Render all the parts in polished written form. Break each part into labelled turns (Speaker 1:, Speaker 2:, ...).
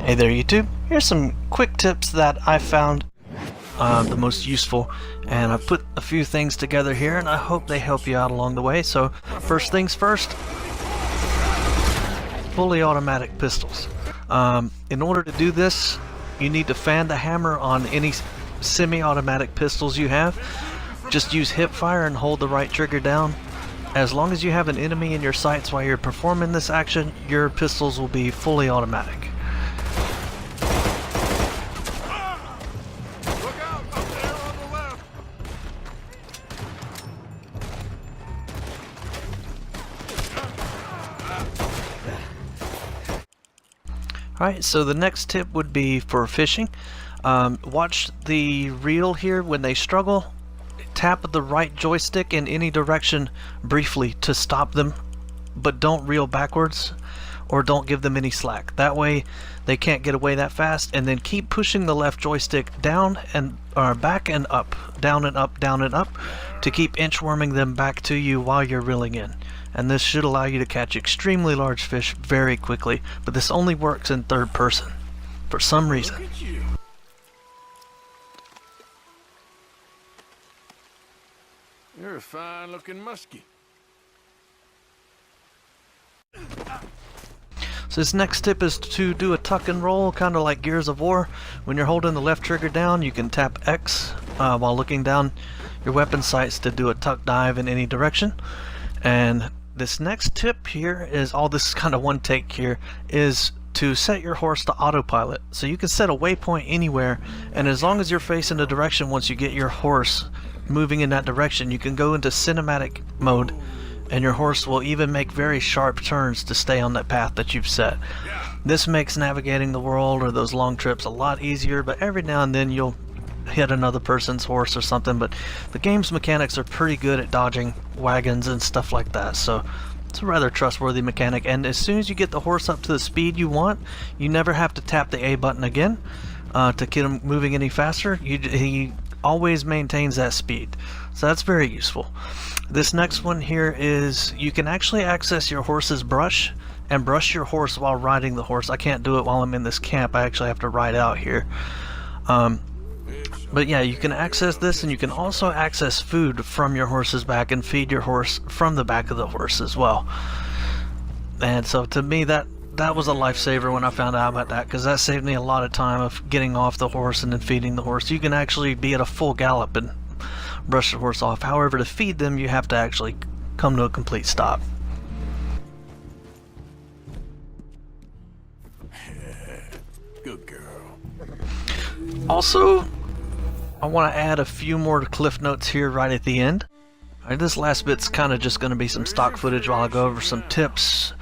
Speaker 1: Hey there YouTube, here's some quick tips that I found the most useful, and I've put a few things together here and I hope they help you out along the way. So first things first, fully automatic pistols. In order to do this, you need to fan the hammer on any semi-automatic pistols you have. Just use hip fire and hold the right trigger down. As long as you have an enemy in your sights while you're performing this action, your pistols will be fully automatic. Alright, so the next tip would be for fishing. Watch the reel here. When they struggle, tap the right joystick in any direction briefly to stop them, but don't reel backwards or don't give them any slack. That way they can't get away that fast, and then keep pushing the left joystick down and back and up, down and up, down and up, to keep inchworming them back to you while you're reeling in. And this should allow you to catch extremely large fish very quickly, but this only works in third person for some reason.
Speaker 2: Look at you. You're a fine looking muskie.
Speaker 1: So this next tip is to do a tuck and roll, kind of like Gears of War. When you're holding the left trigger down, you can tap X while looking down your weapon sights to do a tuck dive in any direction. And this next tip here is, all this is kind of one take here, is to set your horse to autopilot. So you can set a waypoint anywhere, and as long as you're facing the direction, once you get your horse moving in that direction, you can go into cinematic mode, and your horse will even make very sharp turns to stay on that path that you've set. This makes navigating the world or those long trips a lot easier, but every now and then you'll hit another person's horse or something. But the game's mechanics are pretty good at dodging wagons and stuff like that, so it's a rather trustworthy mechanic. And as soon as you get the horse up to the speed you want, you never have to tap the A button again to get him moving any faster. He always maintains that speed, so that's very useful. This next one here is, you can actually access your horse's brush and brush your horse while riding the horse. I can't do it while I'm in this camp. I actually have to ride out here. But yeah, you can access this, and you can also access food from your horse's back and feed your horse from the back of the horse as well. And so to me, that was a lifesaver when I found out about that, because that saved me a lot of time of getting off the horse and then feeding the horse. You can actually be at a full gallop and brush the horse off. However, to feed them, you have to actually come to a complete stop.
Speaker 2: Good girl.
Speaker 1: Also, I want to add a few more cliff notes here right at the end. Alright, this last bit's kind of just going to be some stock footage while I go over some tips.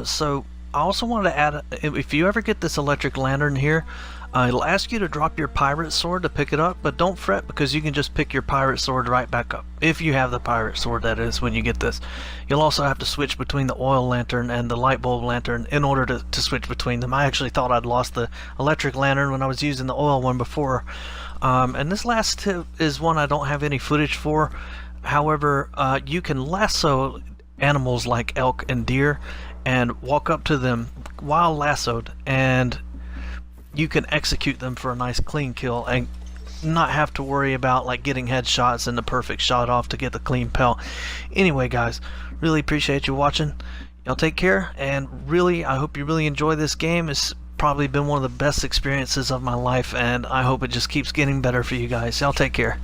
Speaker 1: So I also wanted to add, if you ever get this electric lantern here, it'll ask you to drop your pirate sword to pick it up, but don't fret, because you can just pick your pirate sword right back up. If you have the pirate sword, that is, when you get this. You'll also have to switch between the oil lantern and the light bulb lantern in order to switch between them. I actually thought I'd lost the electric lantern when I was using the oil one before. And this last tip is one I don't have any footage for. However, you can lasso animals like elk and deer and walk up to them while lassoed, and you can execute them for a nice clean kill and not have to worry about like getting headshots and the perfect shot off to get the clean pelt. Anyway guys, really appreciate you watching. Y'all take care, and really I hope you really enjoy this game. It's probably been one of the best experiences of my life, and I hope it just keeps getting better for you guys. Y'all take care.